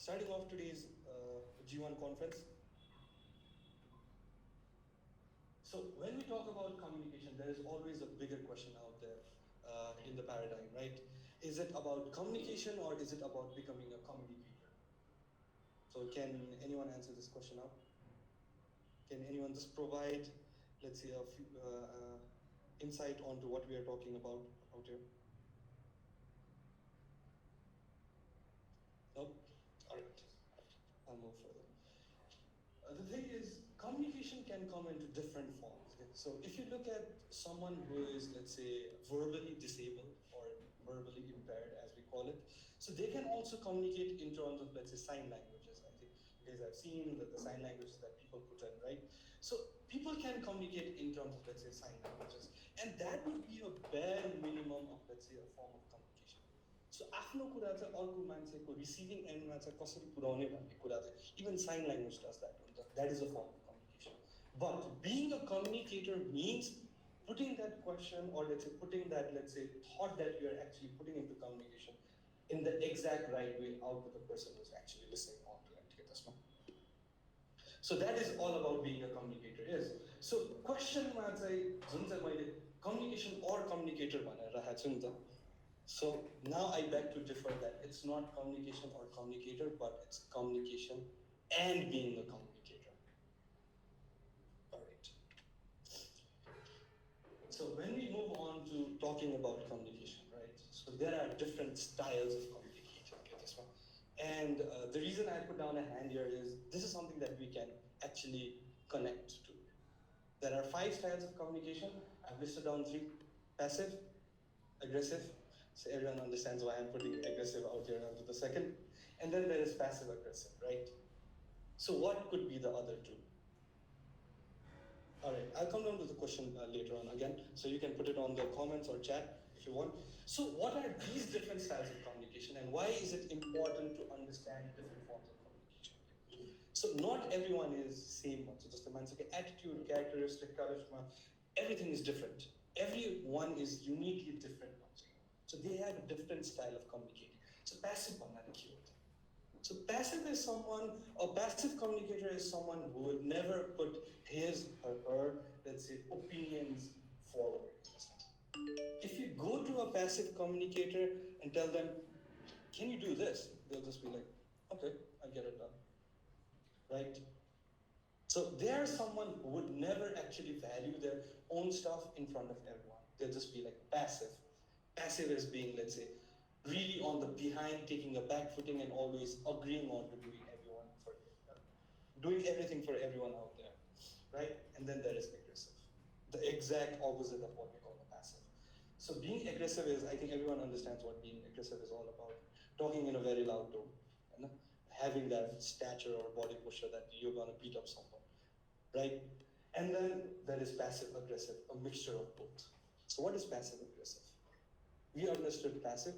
starting off today's G1 conference. So when we talk about communication, there is always a bigger question out there in the paradigm, right? Is it about communication or is it about becoming a communicator? So can anyone answer this question out? Can anyone just provide, let's say, a few, insight onto what we are talking about out here? Nope? All right, I'll move further. The thing is, communication can come into different forms. Okay? So if you look at someone who is, let's say, verbally disabled or verbally impaired, as we call it, so they can also communicate in terms of, let's say, sign languages. I think you guys have seen the sign languages that people put in, right? So people can communicate in terms of, let's say, sign languages. And that would be a bare minimum of, let's say, a form of communication. So आफ्नो कुरा चाहिँ अर्को मान्छेको receiving एन्डमा चाहिँ कसरी पुर्याउने भन्ने कुरा चाहिँ even sign language does that that is a form of communication but being a communicator means putting that question or putting that thought that you are actually putting into communication in the exact right way out to the person who's actually listening on to it. So that is all about being a communicator is. So question ma चाहिँ communication or communicator भनेर राखेको छु नि त. So now I beg to differ that it's not communication or communicator, but it's communication and being a communicator. All right. So when we move on to talking about communication, right? So there are different styles of communication. Okay, this one. And the reason I put down a hand here is this is something that we can actually connect to. There are 5 styles of communication. I've listed down 3: passive, aggressive. So everyone understands why I'm putting aggressive out here onto the second. And then there is passive aggressive, right? So what could be the other 2? All right, I'll come down to the question later on again. So you can put it on the comments or chat if you want. So what are these different styles of communication and why is it important to understand different forms of communication? So not everyone is same one. So just the man's attitude, characteristic, charisma, everything is different. Everyone is uniquely different. So they have a different style of communicating. So passive bhanna keyword. So passive is someone, a passive communicator is someone who would never put his or her, let's say, opinions forward. If you go to a passive communicator and tell them, can you do this? They'll just be like, okay, I'll get it done. Right? So they are someone who would never actually value their own stuff in front of everyone. They'll just be like passive. Passive is being, let's say, really on the behind, taking a back footing and always agreeing on to doing everything for everyone out there, right? And then there is aggressive, the exact opposite of what we call a passive. So being aggressive is, I think everyone understands what being aggressive is all about. Talking in a very loud tone, and having that stature or body posture that you're gonna beat up someone, right? And then there is passive aggressive, a mixture of both. So what is passive aggressive? We understood passive,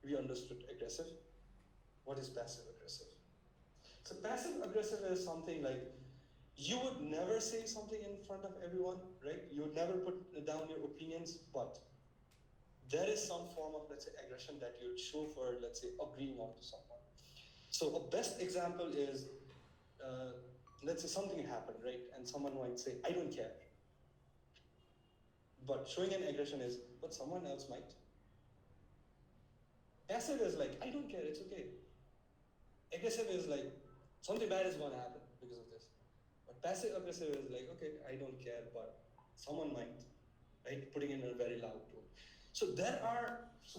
we understood aggressive. What is passive aggressive? So passive aggressive is something like you would never say something in front of everyone, right? You would never put down your opinions, but there is some form of, let's say, aggression that you would show for, let's say, agreeing on to someone. So a best example is, let's say something happened, right? And someone might say, I don't care. But showing an aggression is, but someone else might. Passive is like, I don't care, it's okay. Aggressive is like, something bad is going to happen because of this. But passive aggressive is like, okay, I don't care, but someone might, right? Putting in a very loud tone. So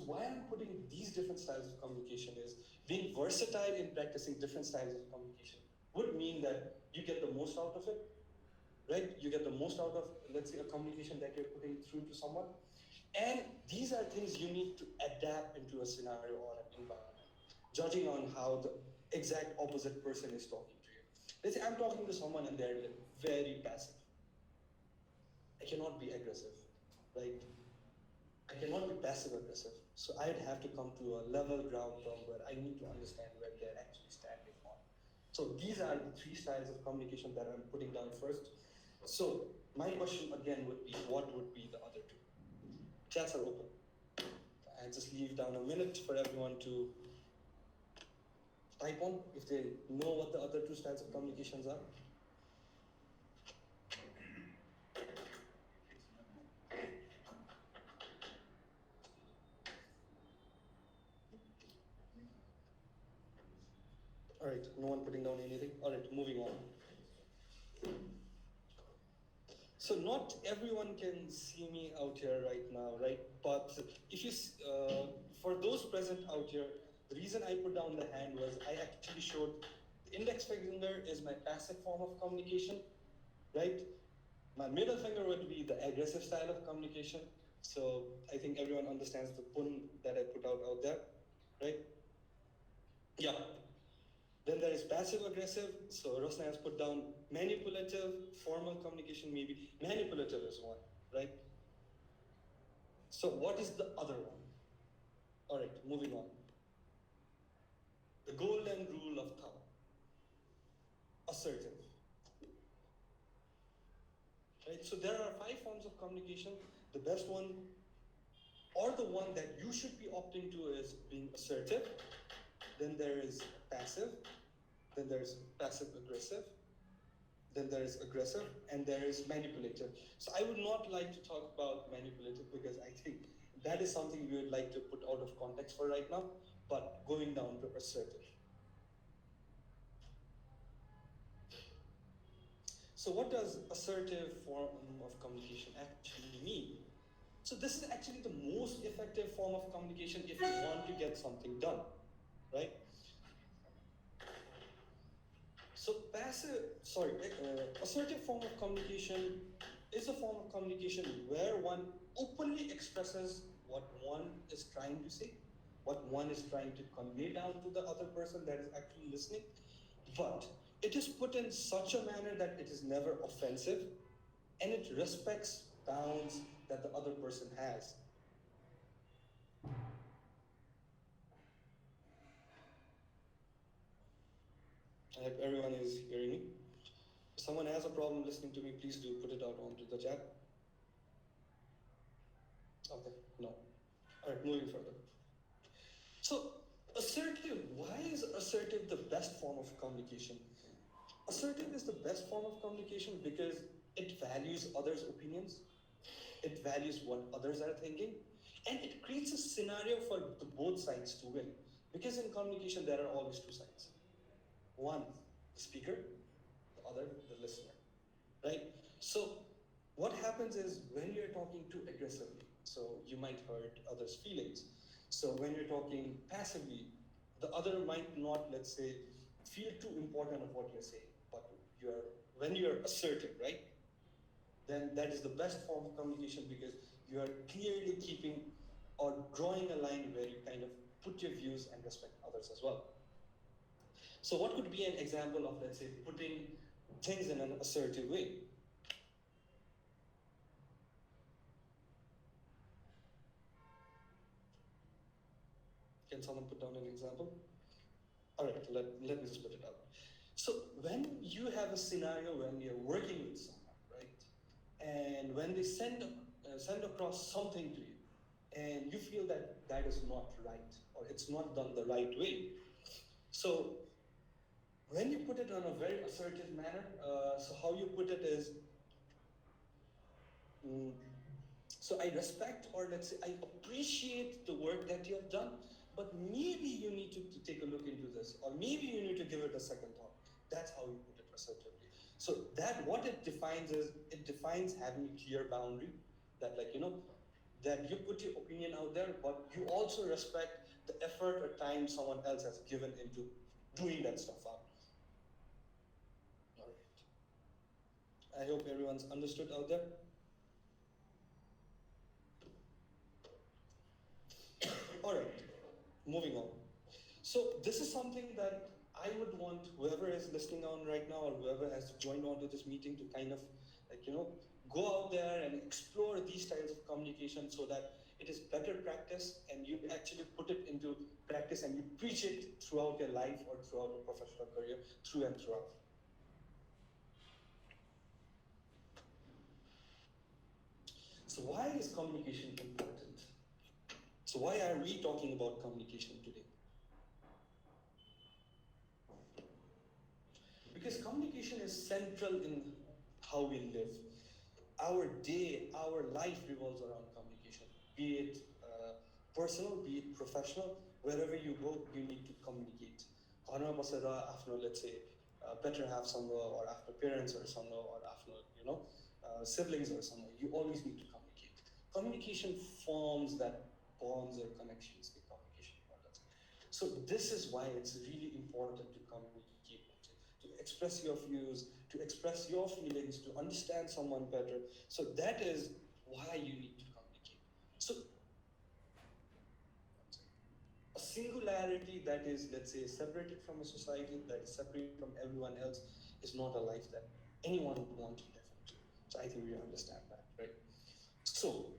why I'm putting these different styles of communication is being versatile in practicing different styles of communication would mean that you get the most out of it, right? You get the most out of, let's say, a communication that you're putting through to someone. And these are things you need to adapt into a scenario or an environment, judging on how the exact opposite person is talking to you. Let's say I'm talking to someone and they're very passive. I cannot be aggressive, right? I cannot be passive aggressive. So I'd have to come to a level ground term where I need to understand where they're actually standing on. So these are the 3 styles of communication that I'm putting down first. So my question again would be, what would be the other 2? Chats are open. I just leave down a minute for everyone to type on if they know what the other two styles of communications are. All right, no one putting down anything. All right, moving on. So not everyone can see me out here right now, right? But if you, for those present out here, the reason I put down the hand was I actually showed the index finger is my passive form of communication, right? My middle finger would be the aggressive style of communication. So I think everyone understands the pun that I put out there, right? Yeah. Then there is passive aggressive. So Rosna has put down manipulative, formal communication maybe. Manipulative is one, right? So what is the other one? All right, moving on. The golden rule of thumb. Assertive. Right? So there are 5 forms of communication. The best one, or the one that you should be opting to, is being assertive. Then there is passive. Then there's passive aggressive. Then there is aggressive, and there is manipulative. So I would not like to talk about manipulative because I think that is something we would like to put out of context for right now, but going down to assertive. So what does assertive form of communication actually mean? So this is actually the most effective form of communication if you want to get something done, right? So assertive form of communication is a form of communication where one openly expresses what one is trying to say, what one is trying to convey down to the other person that is actually listening, but it is put in such a manner that it is never offensive and it respects bounds that the other person has. I hope everyone is hearing me. If someone has a problem listening to me, please do put it out onto the chat. Okay, no. All right, moving further. So, assertive, why is assertive the best form of communication? Assertive is the best form of communication because it values others' opinions, it values what others are thinking, and it creates a scenario for both sides to win. Because in communication, there are always 2 sides. One, the speaker, the other, the listener, right? So what happens is when you're talking too aggressively, so you might hurt others' feelings. So when you're talking passively, the other might not, let's say, feel too important of what you're saying, but when you're assertive, right? Then that is the best form of communication because you are clearly keeping or drawing a line where you kind of put your views and respect others as well. So what could be an example of, let's say, putting things in an assertive way? Can someone put down an example? All right, let me just put it out. So when you have a scenario when you're working with someone, right? And when they send across something to you, and you feel that that is not right, or it's not done the right way. So when you put it in a very assertive manner, so how you put it is, so I respect, or let's say I appreciate the work that you have done, but maybe you need to take a look into this, or maybe you need to give it a second thought. That's how you put it assertively. So that what it defines is, it defines having a clear boundary, that that you put your opinion out there, but you also respect the effort or time someone else has given into doing that stuff out. All right. I hope everyone's understood out there. All right, moving on. So this is something that I would want whoever is listening on right now or whoever has joined onto this meeting to kind of go out there and explore these styles of communication so that it is better practice and you actually put it into practice and you preach it throughout your life or throughout your professional career, through and throughout. So why is communication important? So why are we talking about communication today? Because communication is central in how we live. Our day, our life revolves around communication, be it personal, be it professional. Wherever you go, you need to communicate. घरमा बसेर आफ्नो, let's say, better halfसँग or after parents or after siblings or somewhere, you always need to communicate. Communication forms that bonds or connections in communication models. So this is why it's really important to communicate, to express your views, to express your feelings, to understand someone better. So that is why you need to communicate. So a singularity that is, let's say, separated from a society, that is separated from everyone else, is not a life that anyone would want to live into. So I think we understand that, right? So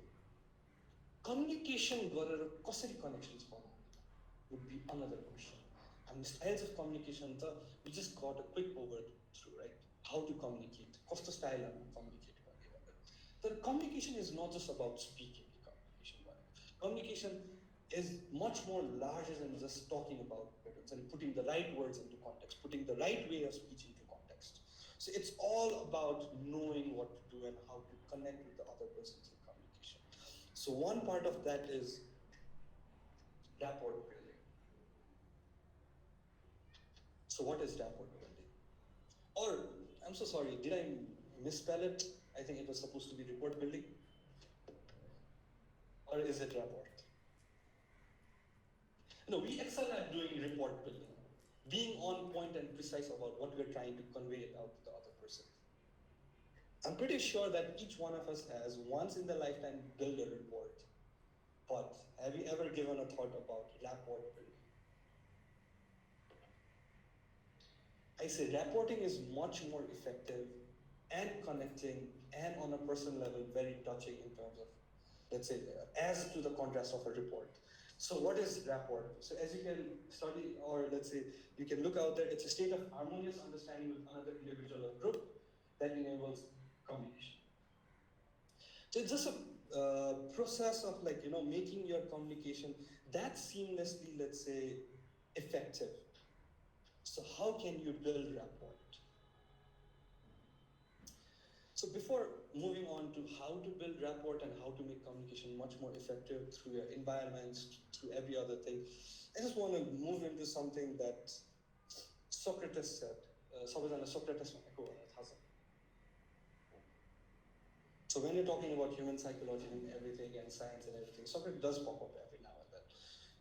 communication गरेर कसरी connections बनाउने would be another question. And the styles of communication, we just got a quick overview, right? How to communicate, कस्तो style communicate गर्ने. The communication is not just about speaking. Communication is much more larger than just talking about it and putting the right words into context, putting the right way of speech into context. So it's all about knowing what to do and how to connect with the other persons in communication. So one part of that is rapport building. So what is rapport building? Or, I'm so sorry, did I misspell it? I think it was supposed to be report building. Or is it rapport? No, we excel at doing report building, being on point and precise about what we're trying to convey out to the other person. I'm pretty sure that each one of us has once in their lifetime built a report. But have you ever given a thought about rapport building? I say rapporting is much more effective and connecting and on a personal level very touching in terms of, let's say, as to the contrast of a report. So what is rapport? So as you can study, or let's say you can look out there, it's a state of harmonious understanding with another individual or group that enables communication. So it's just a process of making your communication that seamlessly, let's say, effective. So how can you build rapport? So before moving on to how to build rapport and how to make communication much more effective through your environments, through every other thing, I just want to move into something that Socrates said. Socrates. So when you're talking about human psychology and everything and science and everything, Socrates does pop up every now and then.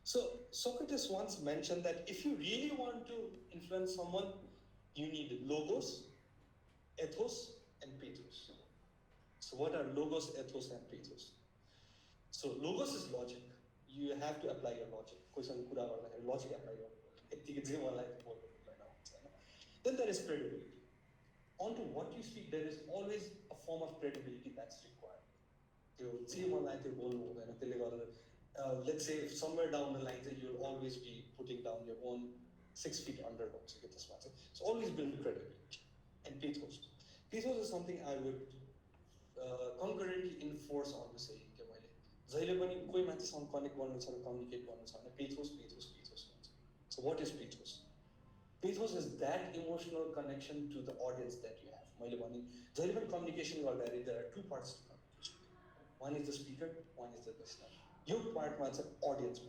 So Socrates once mentioned that if you really want to influence someone, you need logos, ethos, and pathos. So what are logos, ethos, and pathos? So logos is logic. You have to apply your logic. Logic apply your Then there is credibility. Onto what you speak, there is always a form of credibility that's required. Let's say if somewhere down the line you'll always be putting down your own 6 feet under to get this one. So always build credibility. And pathos. Pathos is something I would concurrently enforce on to say, communicate. Pathos. So what is pathos? Pathos is that emotional connection to the audience that you have. Communication, there are two parts to communication. One is the speaker, one is the listener. Your part is an audience.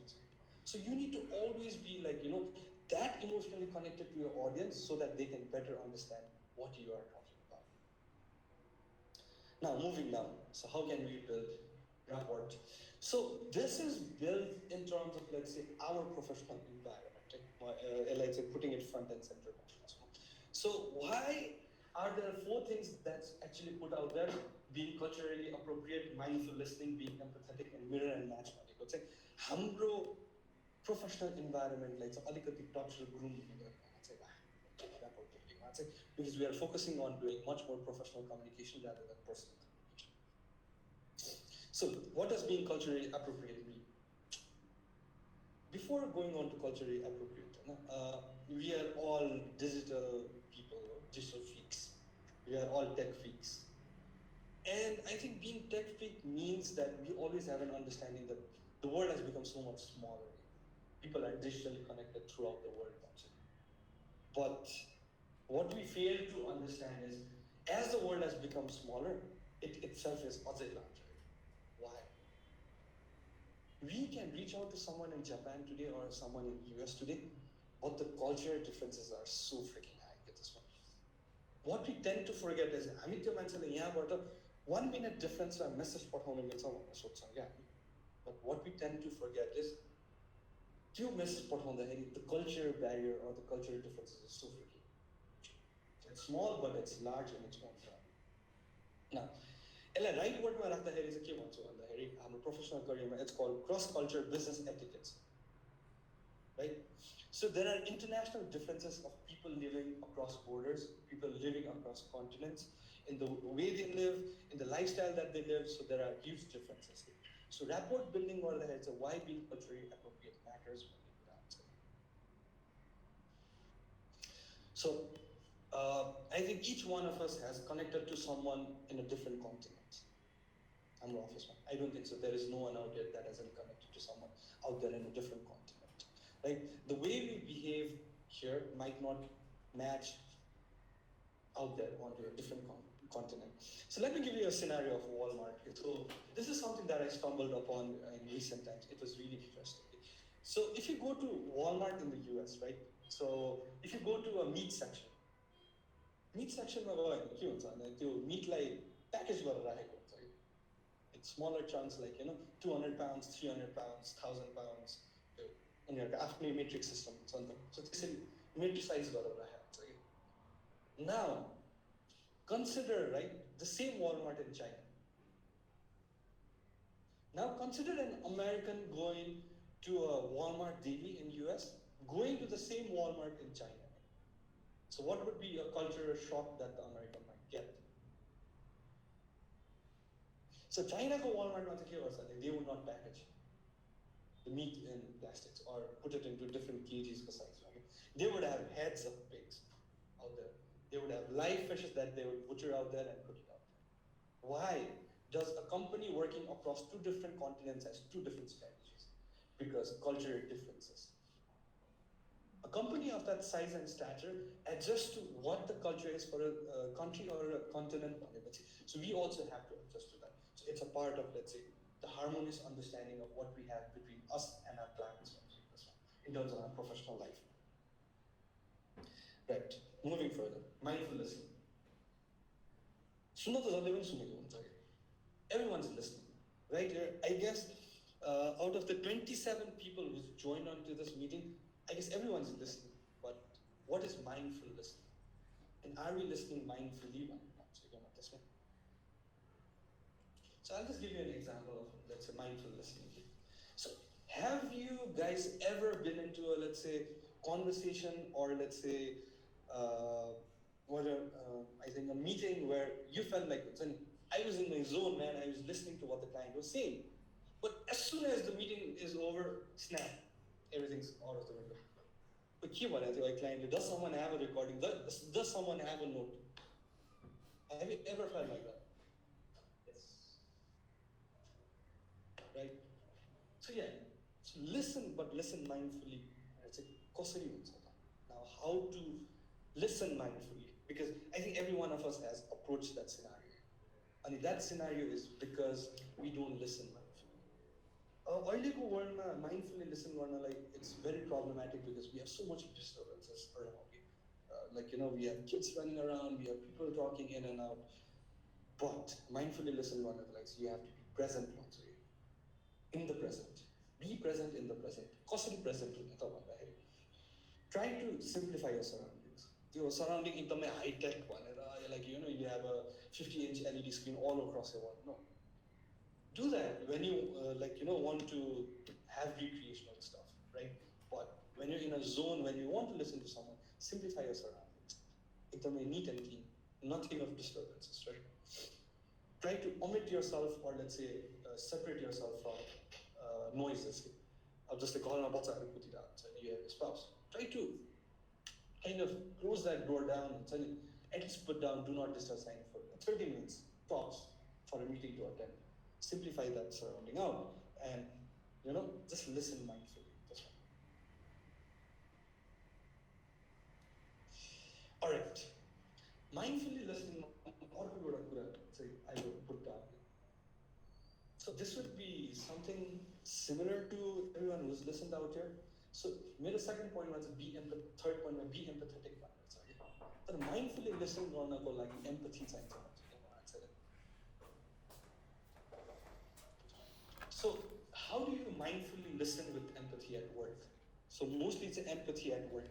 So you need to always be that emotionally connected to your audience so that they can better understand what you are talking about. Now, moving down. So how can we build rapport? So this is built in terms of, let's say, our professional environment. Let's say putting it front and center. So why are there 4 things that's actually put out there? Being culturally appropriate, mindful listening, being empathetic, and mirror and match. Let's say, hamro professional environment, like alikati touch groom, because we are focusing on doing much more professional communication rather than personal communication. So what does being culturally appropriate mean? Before going on to culturally appropriate, we are all digital people, digital freaks. We are all tech freaks. And I think being tech freak means that we always have an understanding that the world has become so much smaller. People are digitally connected throughout the world. But What we fail to understand is, as the world has become smaller, it itself is other larger. Why? We can reach out to someone in Japan today or someone in US today, but the cultural differences are so freaking high at this point. What we tend to forget is, हामी त्यो मान्छेले यहाँबाट 1 minute difference मा message पठाउन मिल्छ भनेर सोच्छौँ क्या हामी. But what we tend to forget is, त्यो message पठाउँदाखेरि the cultural barrier or the cultural differences is so freaking. It's small, but it's large in its own time. Now, यसलाई right वर्डमा राख्दाखेरि चाहिँ के भन्छु भन्दाखेरि हाम्रो professional करियरमा it's called cross-cultural business etiquette. Right? So there are international differences of people living across borders, people living across continents, in the way they live, in the lifestyle that they live, so there are huge differences. So rapport building or it's a why being culturally appropriate matters when you put out. So I think each one of us has connected to someone in a different continent. I'm the office one. I don't think so. There is no one out there that hasn't connected to someone out there in a different continent. Right? The way we behave here might not match out there onto a different continent. So let me give you a scenario of Walmart. So this is something that I stumbled upon in recent times. It was really interesting. So if you go to Walmart in the US, right? So if you go to a meat section मा गयो भने के हुन्छ भने त्यो meatलाई package गरेर राखेको हुन्छ कि. It's smaller chunks like 200 pounds, 300 pounds, 1000 pounds. उनीहरूको आफ्नै metric system हुन्छ नि त. So त्यसरी metricize गरेर राखेको हुन्छ कि. Now consider, right, the same Walmart in China. Now consider an American going to a Walmart daily in US, going to the same Walmart in China. So what would be a cultural shock that the American might get? So Chinaको Walmartमा चाहिँ के गर्छ भने they would not package the meat in plastics or put it into different kgs को size. They would have heads of pigs out there. They would have live fishes that they would butcher out there and put it out there. Why does a company working across 2 different continents has 2 different strategies? Because cultural differences. A company of that size and stature adjusts to what the culture is for a country or a continent. So we also have to adjust to that. So it's a part of, let's say, the harmonious understanding of what we have between us and our clients in terms of our professional life. Right, moving further, mindful listening. Everyone's listening, right? I guess out of the 27 people who joined onto this meeting, I guess everyone's listening, but what is mindful listening? And are we listening mindfully? So I'll just give you an example of, let's say, mindful listening. So have you guys ever been into a, let's say, conversation or let's say, I think a meeting where you felt like, I was in my zone, man, I was listening to what the client was saying. But as soon as the meeting is over, snap, everything's out of the window. But ke bhaneko थियो a client, does someone have a recording? Does someone have a note? Have you ever felt like that? Yes. Right? So yeah, so listen, but listen mindfully. It's now how to listen mindfully, because I think every one of us has approached that scenario. And that scenario is because we don't listen mindfully. Earlyको worldमा mindfully listen गर्नलाई it's very problematic because we have so much disturbances around. We have kids running around, we have people talking in and out. But mindfully listen गर्नलाई you have to be present once in the present. Be present in the present. कसरी present हुने त भन्दाखेरि try to simplify your surroundings. Your surrounding एकदमै high tech भनेर you have a 50-inch LED screen all across your wall. No. Do that when you want to have recreational stuff, right? But when you're in a zone, when you want to listen to someone, simplify your surroundings. Ekdamai neat and clean, nothing of disturbances, right? Try to omit yourself or let's say separate yourself from noises. Just like calling about you have a spouse. Try to kind of close that door down and at least put down do not disturb sign for 30 minutes tops for a meeting to attend. Simplify that surrounding out and just listen mindfully. That's right. All right. Mindfully listening, अर्को एउटा कुरा चाहिँ I would put down. So this would be something similar to everyone who's listened out here. So मेरो second point was third point was be empathetic. तर mindfully listen गर्नको लागि empathy चाहिन्छ. So how do you mindfully listen with empathy at work? So mostly it's empathy at work.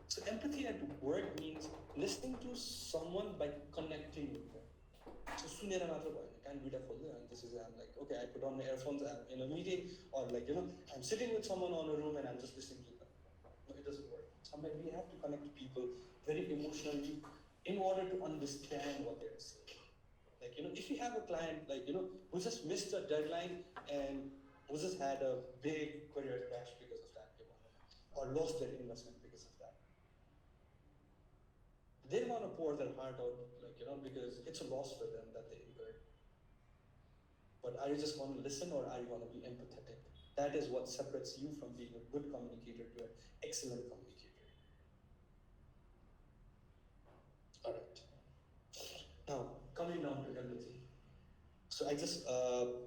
So empathy at work means listening to someone by connecting with them. So सुनेर मात्र भएन, can't be that full. And this is I'm like, okay, I put on my earphones, I'm in a meeting, or like I'm sitting with someone on a room and I'm just listening to them. No, it doesn't work. Sometimes we have to connect to people very emotionally in order to understand what they're saying. Like if you have a client like who just missed a deadline and who just had a big career crash because of that, or lost their investment because of that. They want to pour their heart out, like because it's a loss for them that they incurred. But are you just going to listen, or are you going to be empathetic? That is what separates you from being a good communicator to an excellent communicator. All right. Now, coming down to empathy. So I just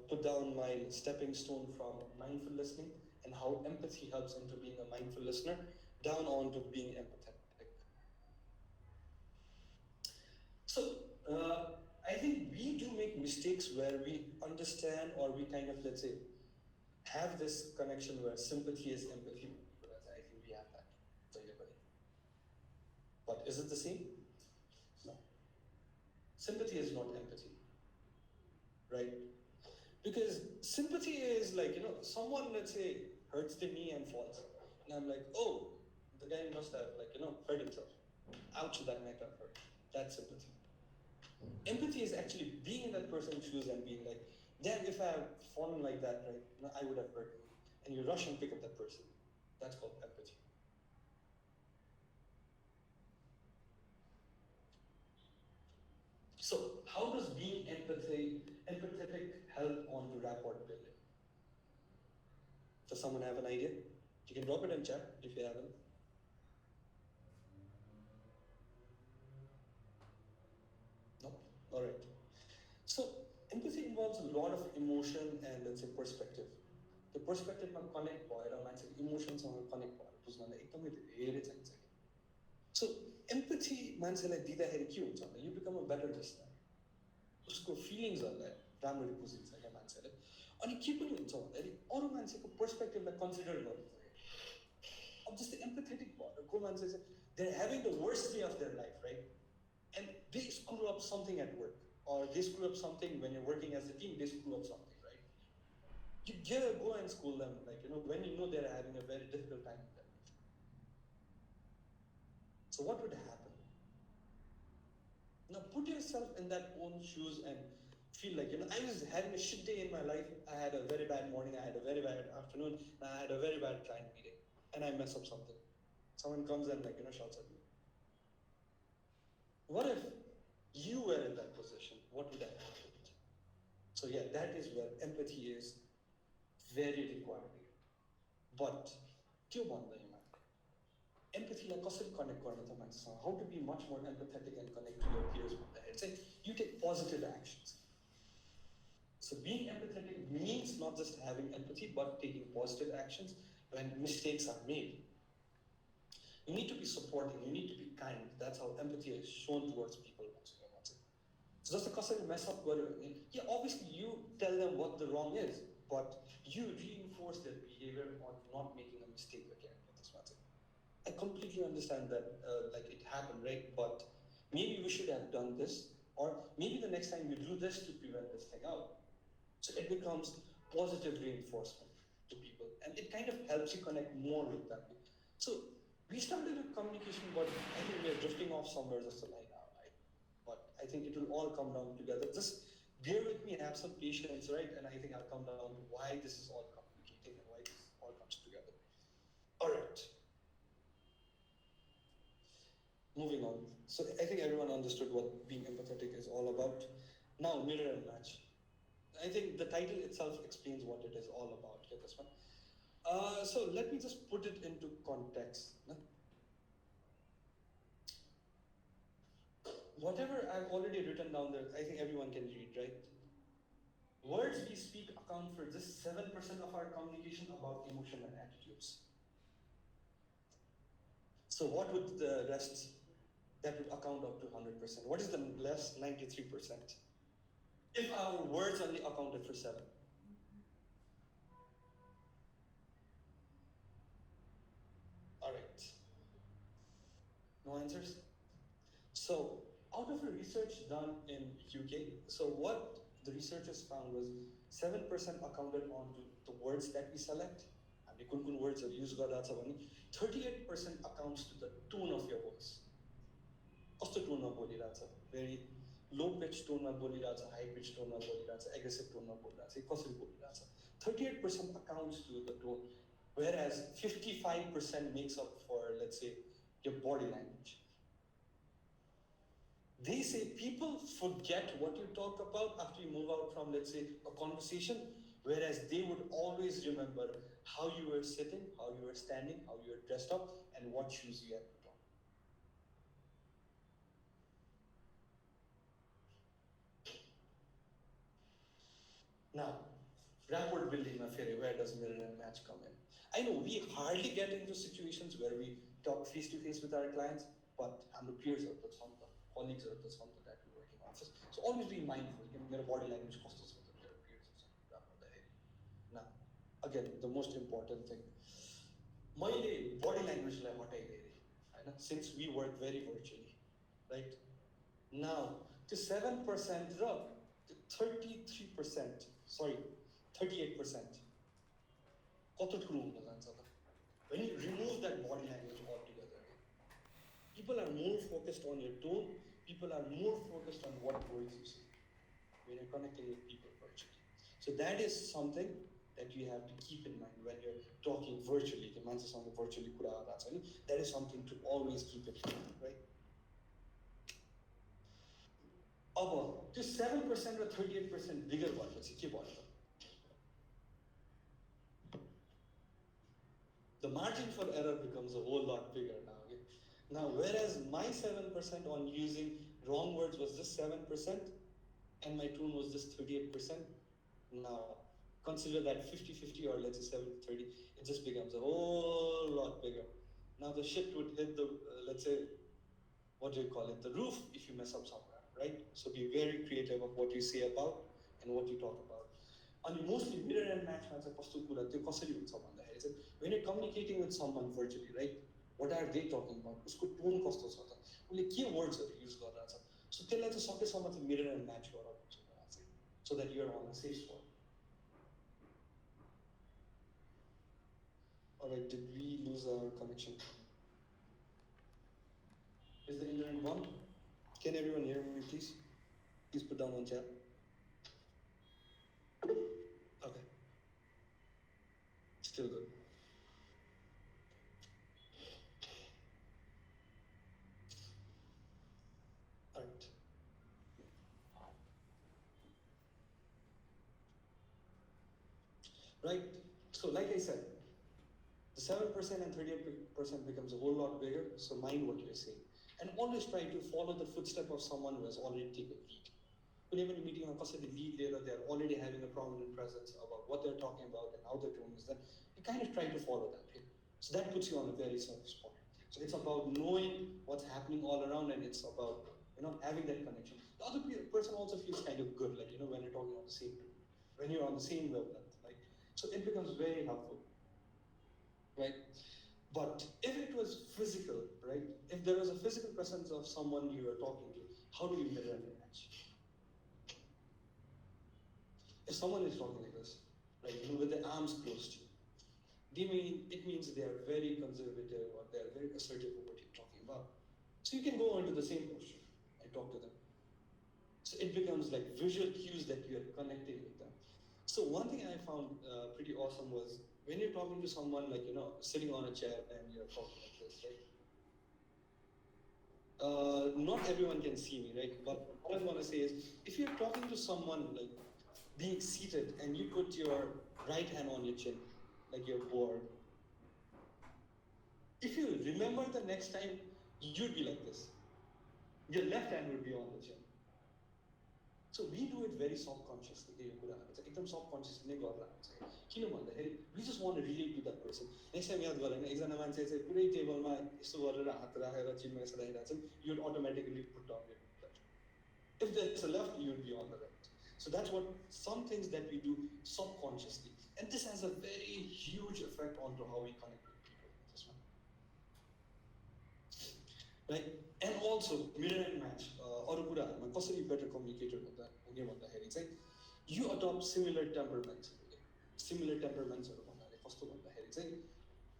put down my stepping stone from mindful listening and how empathy helps into being a mindful listener, down on to being empathetic. So I think we do make mistakes where we understand, or we kind of, let's say, have this connection where sympathy is empathy. I think we have that for everybody. But is it the same? No. Sympathy is not empathy, right? Because sympathy is like, someone, let's say, hurts the knee and falls. And I'm like, oh, the guy must have, like, hurt himself. Ouch, that might have hurt. That's sympathy. Empathy is actually being in that person's shoes and being like, damn, if I had fallen like that, right, I would have hurt him. And you rush and pick up that person. That's called empathy. So how does being empathetic help on to rapport building? Does someone have an idea? You can drop it in chat if you haven't. No? All right. So empathy involves a lot of emotion and, let's say, perspective. The perspective ma connect bhaera मान्छेको emotions सँग connect भएर बुझ्नलाई एकदमै धेरै चाहिन्छ. So empathy मान्छेलाई दिँदाखेरि के हुन्छ भने you become a better listener. उसको फिलिङ्सहरुलाई राम्ररी बुझिन्छ क्या मान्छेले. अनि के पनि हुन्छ भन्दाखेरि अरु मान्छेको पर्सपेक्टिभलाई कन्सिडर गर्नु पर्यो. अब जस्तै empathetic भएर को मान्छे चाहिँ they're having the worst day of their life, right? And they screw up something at work, or they screw up something when you're working as a team, they screw up something, right? You gotta go and school them, like, when you know they're having a very difficult time in their life. So what would happen? Now put yourself in that own shoes and feel like, I was having a shit day in my life, I had a very bad morning, I had a very bad afternoon, and I had a very bad client meeting, and I mess up something. Someone comes and like, shouts at me. What if you were in that position? What would have happened? So yeah, that is where empathy is very required. But empathy like connect how to be much more empathetic and connect to your peers. Say you take positive actions. So being empathetic means not just having empathy, but taking positive actions when mistakes are made. You need to be supporting, you need to be kind. That's how empathy is shown towards people. So just because you mess up, yeah, obviously you tell them what the wrong is, but you reinforce their behavior on not making a mistake again. I completely understand that like it happened, right? But maybe we should have done this, or maybe the next time you do this to prevent this thing out. So it becomes positive reinforcement to people, and it kind of helps you connect more with them. So we started with communication, but I think we're drifting off somewhere just a line now, right? But I think it will all come down together. Just bear with me, have some patience, right? And I think I'll come down to why this is all communicating and why this all comes together. All right. Moving on. So I think everyone understood what being empathetic is all about. Now, mirror and match. I think the title itself explains what it is all about. Get this one. So let me just put it into context. whatever I've already written down there, I think everyone can read, right? Words we speak account for just 7% of our communication about emotion and attitudes. So what would the rest, that would account up to 100%? What is the less 93%? If our words only accounted for 7. All right. No answers? So out of a research done in UK, so what the researchers found was 7% accounted on to the words that we select. And the words are used, 38% accounts to the tone of your voice. Kasto tone ma bolirahcha, very low pitch tone ma bolirahcha, high pitch tone ma bolirahcha, aggressive tone ma bolirahcha, kasरी bolirahcha. 38% accounts to the tone, whereas 55% makes up for, let's say, your body language. They say people forget what you talk about after you move out from, let's say, a conversation, whereas they would always remember how you were sitting, how you were standing, how you were dressed up, and what shoes you had put on. Now, rapport building, where does mirror and match come in? I know we hardly get into situations where we talk face to face with our clients, but our peers are the colleagues are the that we work in office. So always be mindful. Your body language costs us with their peers or something. Now, again, the most important thing. My body language since we work very virtually, right? Now, to 7%, to 33%, sorry, 38%. When you remove that body language altogether, people are more focused on your tone, people are more focused on what words you say when you're connecting with people virtually. So that is something that you have to keep in mind when you're talking virtually. That is something to always keep in mind, right? अब त्यो 7% or 38% bigger भएपछि के भयो? The margin for error becomes a whole lot bigger now. Okay? Now, whereas my 7% on using wrong words was just 7%, and my tone was just 38%, now consider that 50-50 or let's say 70-30, it just becomes a whole lot bigger. Now the shit would hit the, let's say, what do you call it, the roof if you mess up somewhere, right? So be very creative of what you say about and what you talk about. And mostly mirror and match when you're communicating with someone virtually, right? What are they talking about? Usko tone kasto cha ta? Ule ke words use garera cha? So त्यसलाई चाहिँ सकेसम्म चाहिँ mirror and match गर so that you're on a safe spot. Alright, did we lose our connection? Is the internet gone? Can everyone hear me, please? Please put down on chat. Okay. Still good. Alright. Right, so like I said, the 7% and 38% becomes a whole lot bigger, so mind what you're saying. And always try to follow the footstep of someone who has already taken lead. Whenever you're meeting a customer lead there, they're already having a prominent presence about what they're talking about and how their tone is, then you kind of try to follow that. Okay? So that puts you on a very safe spot. So it's about knowing what's happening all around, and it's about having that connection. The other person also feels kind of good, like when you're talking on the same tone, when you're on the same wavelength, right? So it becomes very helpful, right? But if it was physical, right? If there was a physical presence of someone you were talking to, how do you mirror and match? If someone is talking like this, right, with their arms closed to you, it means they are very conservative or they are very assertive of what you're talking about. So you can go into the same posture and talk to them. So it becomes like visual cues that you are connecting with them. So one thing I found pretty awesome was when you're talking to someone, like, sitting on a chair and you're talking like this, right? Not everyone can see me, right? But what I want to say is, if you're talking to someone like being seated and you put your right hand on your chin, like you're bored, if you remember the next time, you'd be like this. your left hand would be on the chin. So we do it very subconsciously. एकदम subconsciously नै गर्दा हुन्छ किन भन्दाखेरि we just want to relate to that person. Next time याद गरौँ एकजना मान्छे चाहिँ पुरै टेबलमा यस्तो गरेर हात राखेर चिनमा यसो राखिरहेको छ you would automatically put down your left. If there's a left, you would be on the right. So that's what some things that we do subconsciously, and this has a very huge effect on how we connect with people. This one, right? And also mirror and match. अरू कुराहरूमा कसरी better communicator हुने भन्दाखेरि चाहिँ you adopt similar temperaments. Similar temperamentsहरू भन्नाले कस्तो भन्दाखेरि चाहिँ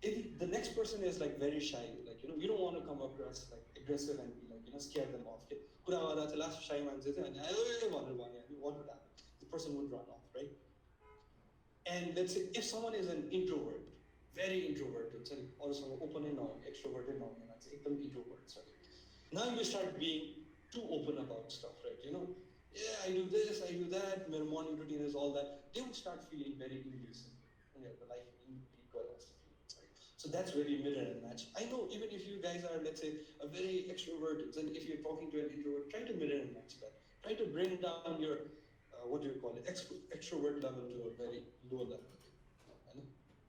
if the next person is like very shy, like you don't want to come across like aggressive and be like scare them off. कुरा गर्दा चाहिँ लास्ट shy मान्छे चाहिँ अनि भनेर भन्यो भने what would happen? The person would run off, right? And let's say if someone is an introvert, very introverted, चाहिँ अरूसँग open नहुने, extroverted नहुने मान्छे एकदम introvert छ. Now you start being too open about stuff, right? Yeah, I do this, I do that, my morning routine is all that. They would start feeling very invasive. Like equal and stuff. Right? So that's very mirror and match. I know even if you guys are, let's say, a very extroverted, then if you're talking to an introvert, try to mirror and match that. Try to bring down your, what do you call it, extrovert level to a very low level.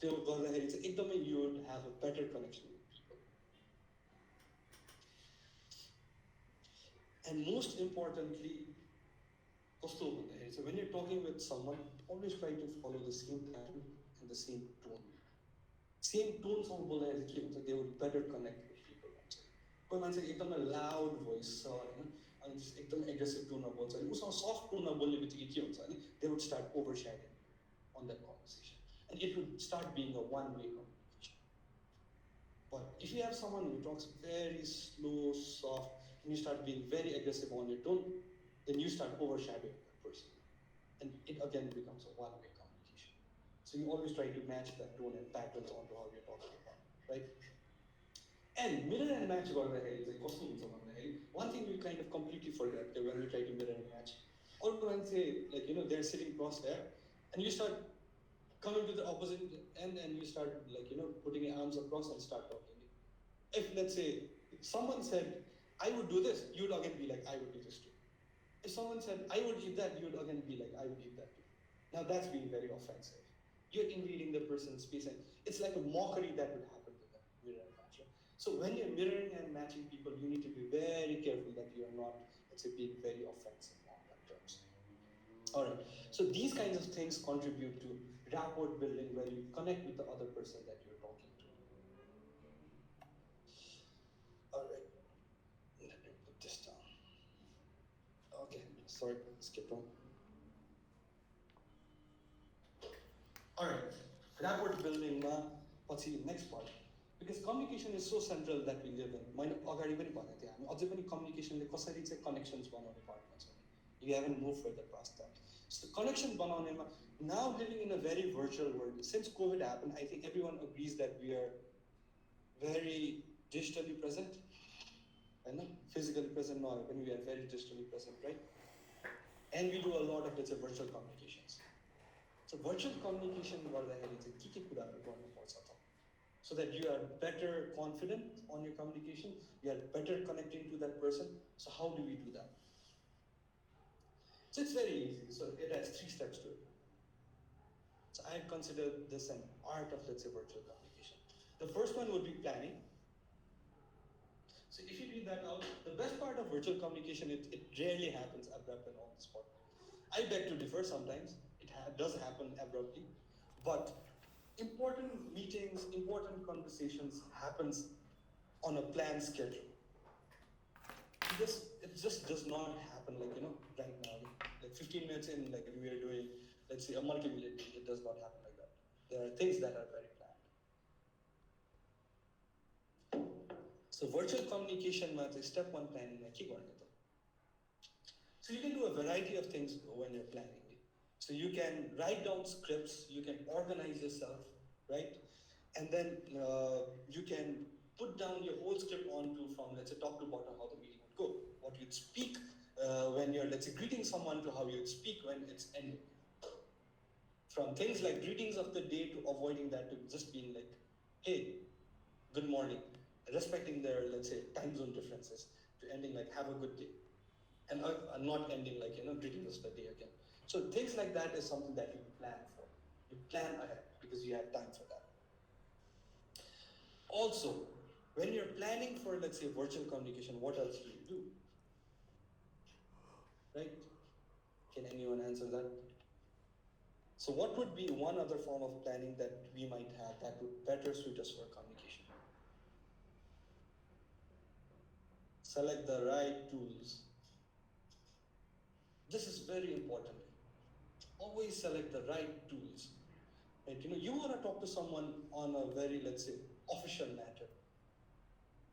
You would have a better connection with people. And most importantly, so when you're talking with someone, always try to follow the same pattern and the same tone. Same tone from they would better connect with people. कोही मान्छे एकदम loud voice छ हैन अनि एकदम aggressive tone मा बोल्छ अनि उसँग soft tone मा बोल्ने बित्तिकै के हुन्छ भने they would start overshadowing on that conversation and it would start being a one-way communication. But if you have someone who talks very slow, soft, and you start being very aggressive on your tone, then you start overshadowing that person. And it again becomes a one-way communication. So you always try to match that tone and patterns onto how you're talking about, right? And mirror and match one thing we kind of completely forget when we try to mirror and match. Or when say, like, they're sitting cross there, and you start coming to the opposite end and you start, like, putting your arms across and start talking. If, let's say, someone said, I would do this, you would again be like, I would do this too. If someone said, I would eat that, you would again be like, I would eat that too. Now that's being very offensive. You're invading the person's space, and it's like a mockery that would happen to them, mirror and match. So when you're mirroring and matching people, you need to be very careful that you are not, let's say, being very offensive on that terms. All right, so these kinds of things contribute to rapport building, where you connect with the other person that you're talking to. All right, let me put this down. Okay, sorry, skip on. All right, rapport building what's the next part? Because communication is so central that we live in. Communication connections part. We haven't moved further past that. So connection now living in a very virtual world. Since COVID happened, I think everyone agrees that we are very digitally present. Physically present now, when we are very digitally present, right? And we do a lot of, let's say, virtual communications. So virtual communication so that you are better confident on your communication, you are better connecting to that person. So how do we do that? So it's very easy. So it has 3 steps to it. So I consider this an art of, let's say, virtual communication. The first one would be planning. So if you read that out, the best part of virtual communication, it rarely happens abrupt and on the spot. I beg to differ sometimes. It does happen abruptly, but important meetings, important conversations happens on a planned schedule. It just does not happen like, right now. Like 15 minutes in, like we are doing, let's say, a multi-minute meeting. It does not happen like that. There are things that are very planned. So virtual communication is step 1 planning. So you can do a variety of things when you're planning. So you can write down scripts, you can organize yourself, right? And then you can put down your whole script onto from, let's say, top to bottom how the meeting would go. What you'd speak when you're, let's say, greeting someone to how you'd speak when it's ending. From things like greetings of the day to avoiding that to just being like, hey, good morning, respecting their, let's say, time zone differences, to to ending like have a good day, and not ending like greeting us the day again. So things like that is something that you plan for. You plan ahead because you have time for that. Also, when you're planning for, let's say, virtual communication, what else do you do? Right? Can anyone answer that? So what would be one other form of planning that we might have that would better suit us for communication? Select the right tools. This is very important. Always select the right tools. Right? You want to talk to someone on a very, let's say, official matter.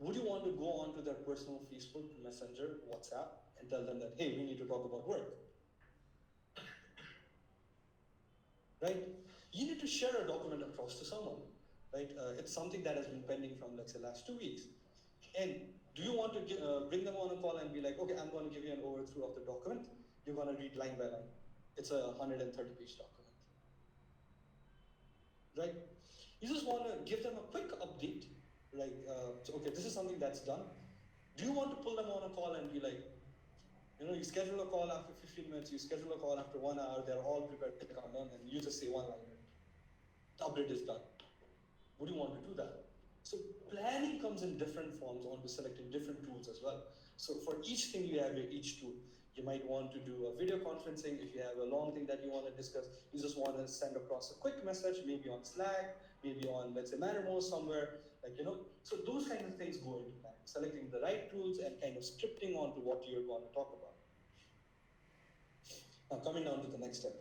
Would you want to go onto their personal Facebook, Messenger, WhatsApp, and tell them that, hey, we need to talk about work? Right? You need to share a document across to someone. Right? It's something that has been pending from, let's say, last 2 weeks. And do you want to bring them on a call and be like, okay, I'm going to give you an overview of the document. You're going to read line by line. It's a 130-page document. Right? You just want to give them a quick update. Like, so, okay, this is something that's done. Do you want to pull them on a call and be like, you schedule a call after 15 minutes, you schedule a call after 1 hour, they're all prepared to come on, and you just say one liner. The update is done. Would you want to do that? So planning comes in different forms onto selecting different tools as well. So for each thing you have each tool. You might want to do a video conferencing. If you have a long thing that you want to discuss, you just want to send across a quick message, maybe on Slack, maybe on, let's say, Mattermost somewhere, so those kind of things go into planning, selecting the right tools and kind of scripting onto what you're going to talk about. Now coming down to the next step,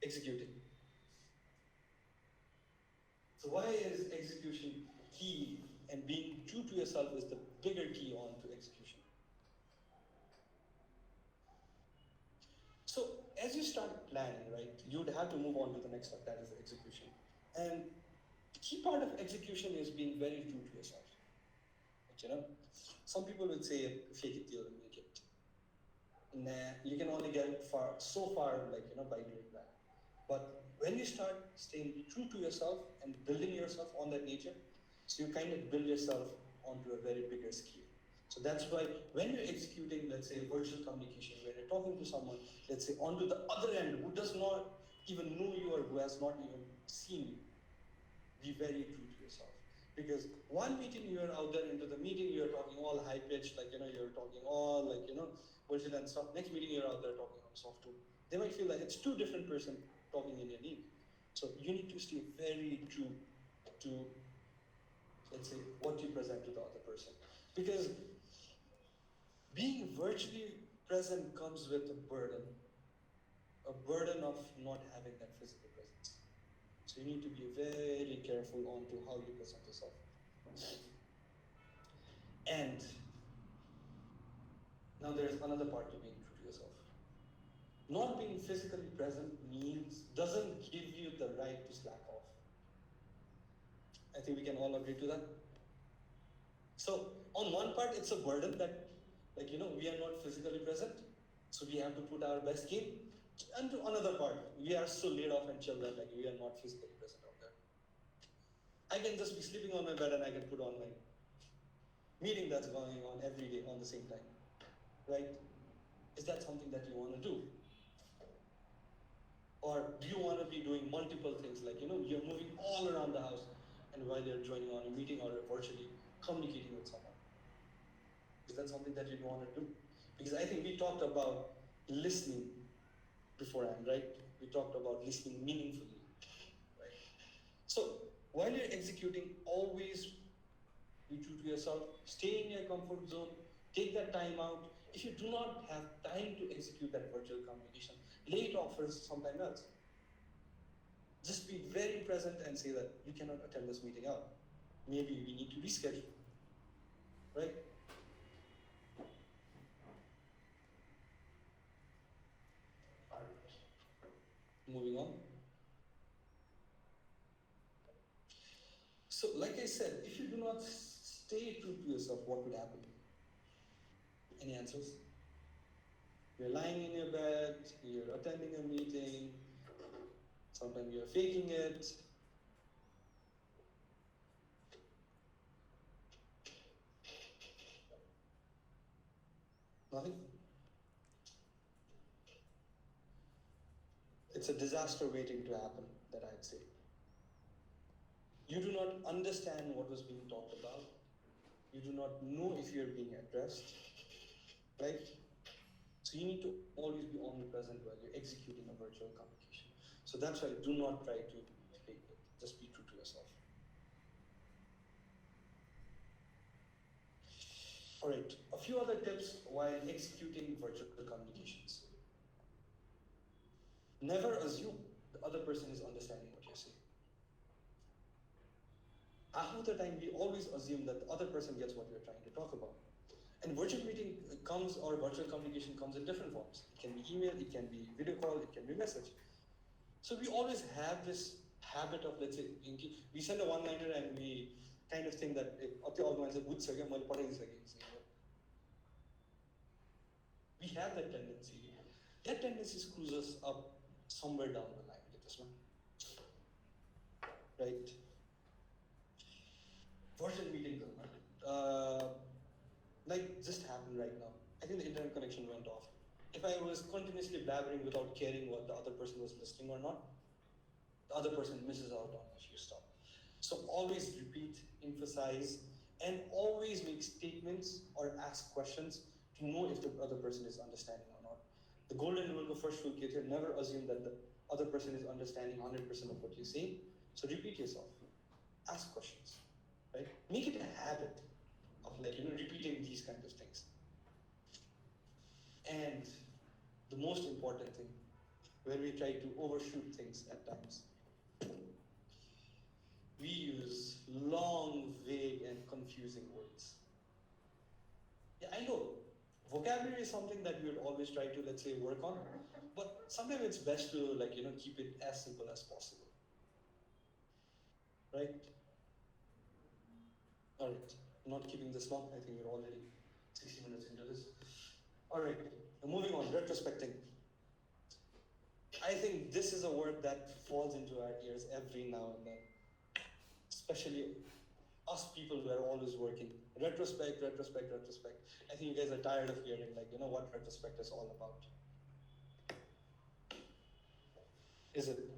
executing. So why is execution key, and being true to yourself is the bigger key on to execution? So as you start planning, right, you would have to move on to the next step, that is execution. And the key part of execution is being very true to yourself. Some people would say, fake it till you make it. Nah, you can only get so far, by doing that. But when you start staying true to yourself and building yourself on that nature, so you kind of build yourself onto a very bigger scale. So that's why when you're executing, let's say, virtual communication, when you're talking to someone, let's say, onto the other end who does not even know you or who has not even seen you, be very true to yourself. Because one meeting you're out there into the meeting, you're talking all high-pitched, you're talking all, virtual and stuff. Next meeting you're out there talking on soft tone. They might feel like it's two different person talking in your need. So you need to stay very true to, let's say, what you present to the other person. Because being virtually present comes with a burden of not having that physical presence. So you need to be very careful onto how you present yourself. And now there's another part to being true to yourself. Not being physically present doesn't give you the right to slack off. I think we can all agree to that. So on one part, it's a burden that, we are not physically present, so we have to put our best game. And to another part, we are so laid off and chilled that we are not physically present out there. I can just be sleeping on my bed and I can put on my meeting that's going on every day on the same time, right? Is that something that you want to do? Or do you want to be doing multiple things, you're moving all around the house, and while you're joining on a meeting or virtually communicating with someone? Is that something that you want to do? Because I think we talked about listening beforehand, right? We talked about listening meaningfully, right? So while you're executing, always be true to yourself, stay in your comfort zone, take that time out. If you do not have time to execute that virtual communication, lay it off for sometime else. Just be very present and say that you cannot attend this meeting out. Maybe we need to reschedule, right? Moving on. So, like I said, if you do not stay true to yourself, what would happen? Any answers? You're lying in your bed, you're attending a meeting, sometimes you're faking it. Nothing? It's a disaster waiting to happen, that I'd say. You do not understand what was being talked about. You do not know if you're being addressed, right? So you need to always be omnipresent while you're executing a virtual communication. So that's why do not try to fake it. Just be true to yourself. All right, a few other tips while executing virtual communications. Never assume the other person is understanding what you're saying. Half of the time, we always assume that the other person gets what we're trying to talk about. And virtual meeting comes, or virtual communication comes in different forms. It can be email, it can be video call, it can be message. So we always have this habit of, let's say, we send a one-liner and we kind of think that we have that tendency. That tendency screws us up somewhere down the line with this one. Right? Virtual meeting, like just happened right now. I think the internet connection went off. If I was continuously blabbering without caring what the other person was listening or not, the other person misses out on a few stuff. So always repeat, emphasize, and always make statements or ask questions to know if the other person is understanding or not. The golden rule of first rule, never assume that the other person is understanding 100% of what you say. So repeat yourself. Ask questions, right? Make it a habit of repeating these kinds of things. And the most important thing, where we try to overshoot things at times, we use long, vague, and confusing words. Yeah, I know, vocabulary is something that we would always try to, let's say, work on, but sometimes it's best to, keep it as simple as possible. Right? All right, I'm not keeping this long. I think we're already 60 minutes into this. All right, moving on, retrospecting. I think this is a word that falls into our ears every now and then, especially us people who are always working. Retrospect, retrospect, retrospect. I think you guys are tired of hearing, what retrospect is all about. Is it?